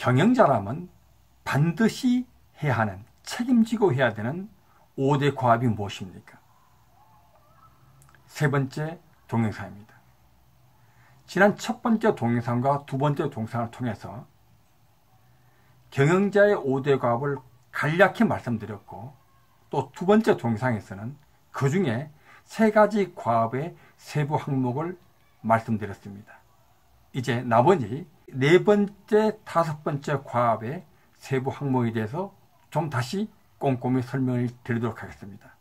경영자라면 반드시 해야 하는, 책임지고 해야 되는 5대 과업이 무엇입니까? 세 번째 동영상입니다. 지난 첫 번째 동영상과 두 번째 동영상을 통해서 경영자의 5대 과업을 간략히 말씀드렸고, 또 두 번째 동영상에서는 그 중에 세 가지 과업의 세부 항목을 말씀드렸습니다. 이제 나머지 네 번째, 다섯 번째 과업의 세부 항목에 대해서 좀 다시 꼼꼼히 설명을 드리도록 하겠습니다.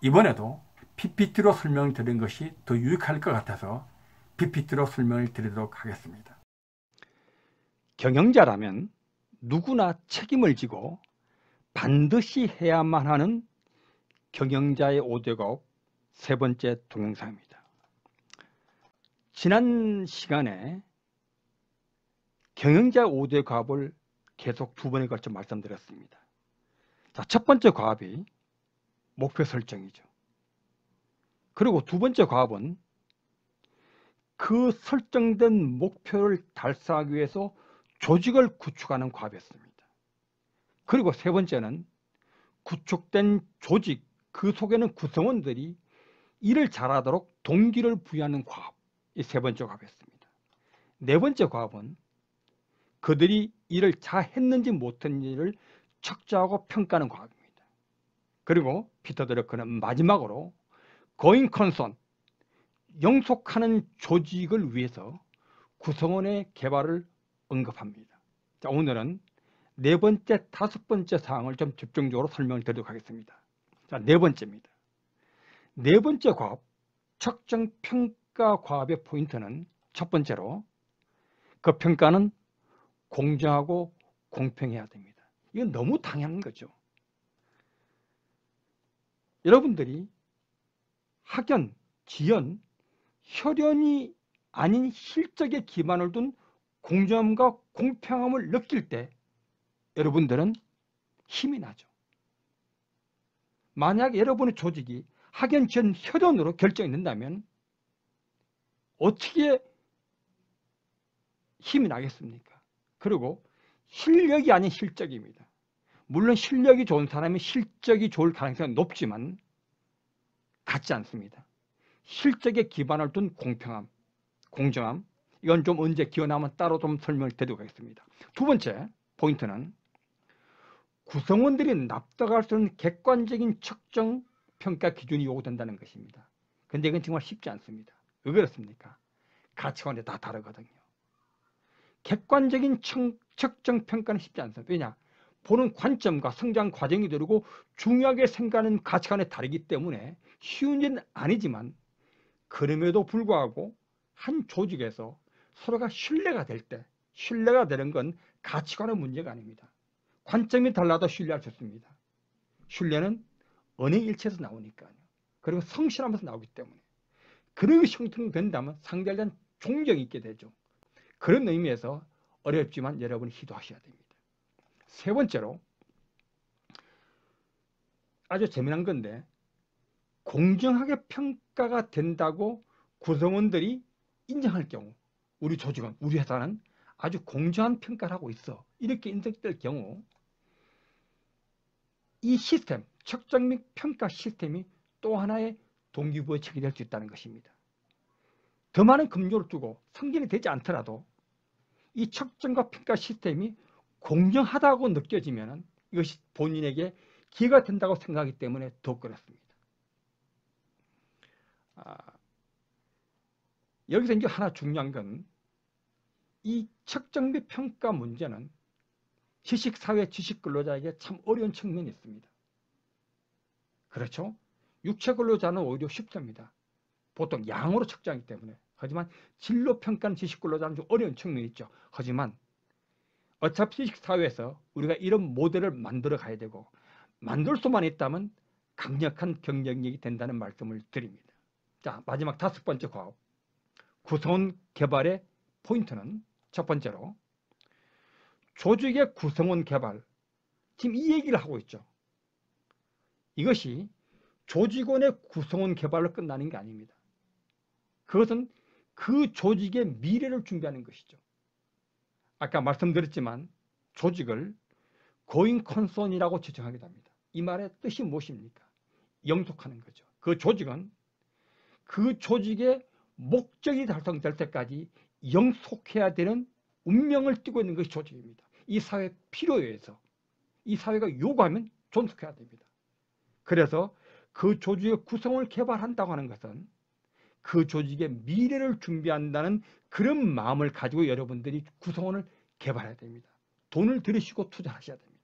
이번에도 PPT로 설명을 드린 것이 더 유익할 것 같아서 PPT로 설명을 드리도록 하겠습니다. 경영자라면 누구나 책임을 지고 반드시 해야만 하는 경영자의 5대 과업 세 번째 동영상입니다. 지난 시간에 경영자 5대 과업을 계속 두 번에 걸쳐 말씀드렸습니다. 자, 첫 번째 과업이 목표 설정이죠. 그리고 두 번째 과업은 그 설정된 목표를 달성하기 위해서 조직을 구축하는 과업이었습니다. 그리고 세 번째는 구축된 조직, 그 속에는 구성원들이 일을 잘하도록 동기를 부여하는 과업, 이 세 번째 과업이었습니다. 네 번째 과업은 그들이 일을 잘했는지 못했는지를 척자하고 평가하는 과업입니다. 그리고 피터 드러커는 마지막으로 going concern, 영속하는 조직을 위해서 구성원의 개발을 언급합니다. 자, 오늘은 네 번째, 다섯 번째 사항을 좀 집중적으로 설명을 드리도록 하겠습니다. 자, 네 번째입니다. 네 번째 과업, 측정 평가 과업의 포인트는 첫 번째로 그 평가는 공정하고 공평해야 됩니다. 이건 너무 당연한 거죠. 여러분들이 학연, 지연, 혈연이 아닌 실적에 기반을 둔 공정함과 공평함을 느낄 때 여러분들은 힘이 나죠. 만약 여러분의 조직이 학연, 지연, 혈연으로 결정이 된다면 어떻게 힘이 나겠습니까? 그리고 실력이 아닌 실적입니다. 물론 실력이 좋은 사람이 실적이 좋을 가능성이 높지만 같지 않습니다. 실적에 기반을 둔 공평함, 공정함, 이건 좀 언제 기회 나면 따로 좀 설명을 드리도록 하겠습니다. 두 번째 포인트는 구성원들이 납득할 수 있는 객관적인 측정 평가 기준이 요구된다는 것입니다. 그런데 이건 정말 쉽지 않습니다. 왜 그렇습니까? 가치관이 다 다르거든요. 객관적인 측정 평가는 쉽지 않습니다. 왜냐? 보는 관점과 성장 과정이 다르고 중요하게 생각하는 가치관이 다르기 때문에 쉬운 일은 아니지만, 그럼에도 불구하고 한 조직에서 서로가 신뢰가 될 때, 신뢰가 되는 건 가치관의 문제가 아닙니다. 관점이 달라도 신뢰할 수 있습니다. 신뢰는 언행일체에서 나오니까요. 그리고 성실하면서 나오기 때문에. 그런 것이 형성된다면 상대에 대한 존경이 있게 되죠. 그런 의미에서 어렵지만 여러분이 시도하셔야 됩니다. 세 번째로 아주 재미난 건데, 공정하게 평가가 된다고 구성원들이 인정할 경우, 우리 조직은, 우리 회사는 아주 공정한 평가를 하고 있어, 이렇게 인정될 경우 이 시스템, 측정 및 평가 시스템이 또 하나의 동기부여책이 될 수 있다는 것입니다. 더 많은 금요를 두고 승진이 되지 않더라도 이 측정과 평가 시스템이 공정하다고 느껴지면 이것이 본인에게 기회가 된다고 생각하기 때문에 더욱 그렇습니다. 여기서 이제 하나 중요한 건, 이 측정 및 평가 문제는 지식사회 지식근로자에게 참 어려운 측면이 있습니다. 그렇죠? 육체근로자는 오히려 쉽습니다. 보통 양으로 측정하기 때문에. 하지만 진로평가는 지식근로자는 좀 어려운 측면이 있죠. 하지만 어차피 지식사회에서 우리가 이런 모델을 만들어 가야 되고, 만들 수만 있다면 강력한 경쟁력이 된다는 말씀을 드립니다. 자, 마지막 다섯 번째 과업, 구성원 개발의 포인트는 첫 번째로 조직의 구성원 개발. 지금 이 얘기를 하고 있죠. 이것이 조직원의 구성원 개발로 끝나는 게 아닙니다. 그것은 그 조직의 미래를 준비하는 것이죠. 아까 말씀드렸지만 조직을 고잉 컨선이라고 지정하기도 합니다. 이 말의 뜻이 무엇입니까? 영속하는 거죠. 그 조직은 그 조직의 목적이 달성될 때까지 영속해야 되는 운명을 띠고 있는 것이 조직입니다. 이 사회 필요에 의해서 이 사회가 요구하면 존속해야 됩니다. 그래서 그 조직의 구성을 개발한다고 하는 것은 그 조직의 미래를 준비한다는 그런 마음을 가지고 여러분들이 구성원을 개발해야 됩니다. 돈을 들이시고 투자하셔야 됩니다.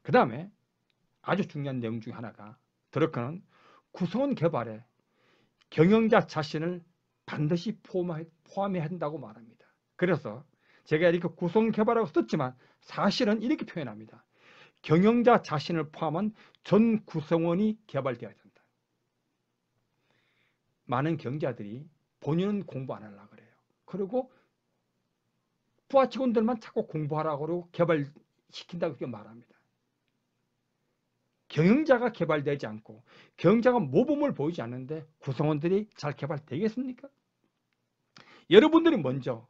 그 다음에 아주 중요한 내용 중에 하나가 드러커는 구성원 개발에 경영자 자신을 반드시 포함해야 한다고 말합니다. 그래서 제가 이렇게 구성원 개발하고 썼지만 사실은 이렇게 표현합니다. 경영자 자신을 포함한 전 구성원이 개발되어야 된다. 많은 경자들이 본인은 공부 안 하려고 그래요. 그리고 부하 직원들만 자꾸 공부하라고 그러고 개발시킨다고 그렇게 말합니다. 경영자가 개발되지 않고 경영자가 모범을 보이지 않는데 구성원들이 잘 개발되겠습니까? 여러분들이 먼저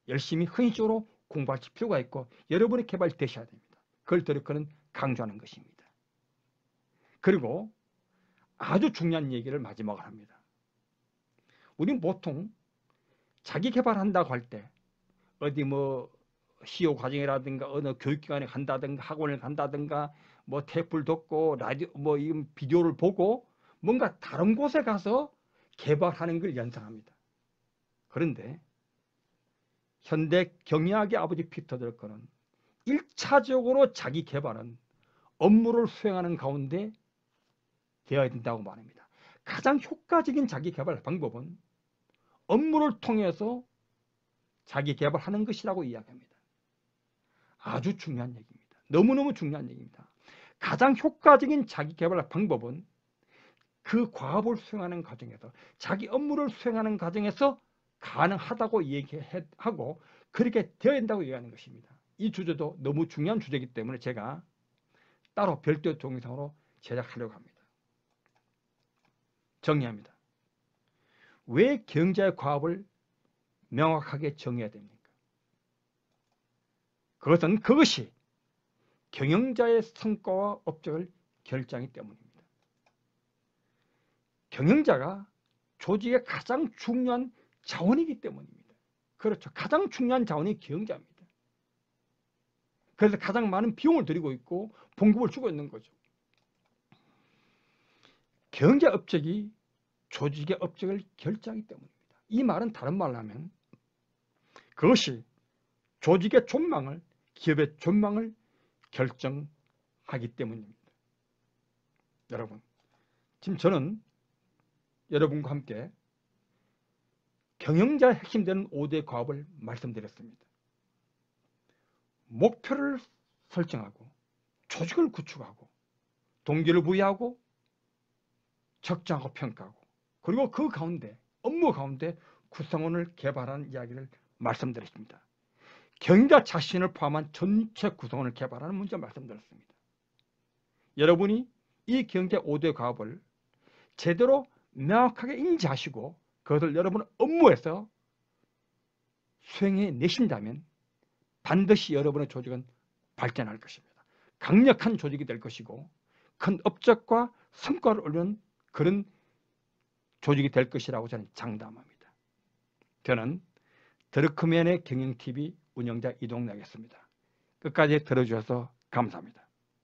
열심히 헌신적으로 공부할 필요가 있고 여러분이 개발되셔야 됩니다. 그걸 드러커는 강조하는 것입니다. 그리고 아주 중요한 얘기를 마지막으로 합니다. 우리는 보통 자기 개발한다고 할 때 어디 뭐 CEO 과정이라든가 어느 교육기관에 간다든가 학원을 간다든가 뭐 테이프를 듣고 라디오 뭐 이 비디오를 보고 뭔가 다른 곳에 가서 개발하는 걸 연상합니다. 그런데 현대 경영학의 아버지 피터 드러커는 1차적으로 자기 개발은 업무를 수행하는 가운데 되어야 된다고 말합니다. 가장 효과적인 자기 개발 방법은 업무를 통해서 자기 개발하는 것이라고 이야기합니다. 아주 중요한 얘기입니다. 너무너무 중요한 얘기입니다. 가장 효과적인 자기 개발 방법은 그 과업을 수행하는 과정에서 자기 업무를 수행하는 과정에서 가능하다고 얘기하고 그렇게 되어야 된다고 얘기하는 것입니다. 이 주제도 너무 중요한 주제이기 때문에 제가 따로 별도 동영상으로 제작하려고 합니다. 정리합니다. 왜 경제의 과업을 명확하게 정해야 됩니까? 그것이 경영자의 성과와 업적을 결정하기 때문입니다. 경영자가 조직의 가장 중요한 자원이기 때문입니다. 그렇죠. 가장 중요한 자원이 경영자입니다. 그래서 가장 많은 비용을 들이고 있고 봉급을 주고 있는 거죠. 경영자 업적이 조직의 업적을 결정하기 때문입니다. 이 말은 다른 말로 하면 그것이 조직의 존망을, 기업의 존망을 결정하기 때문입니다. 여러분, 지금 저는 여러분과 함께 경영자의 핵심 되는 5대 과업을 말씀드렸습니다. 목표를 설정하고 조직을 구축하고 동기를 부여하고 적정하고 평가하고 그리고 그 가운데 업무 가운데 구성원을 개발하는 이야기를 말씀드렸습니다. 경영자 자신을 포함한 전체 구성원을 개발하는 문제 말씀드렸습니다. 여러분이 이 경제 5대 과업을 제대로 명확하게 인지하시고 그것을 여러분 업무에서 수행해 내신다면 반드시 여러분의 조직은 발전할 것입니다. 강력한 조직이 될 것이고 큰 업적과 성과를 얻는 그런 조직이 될 것이라고 저는 장담합니다. 저는 드러커맨의 경영TV 운영자 이동락이었습니다. 끝까지 들어주셔서 감사합니다.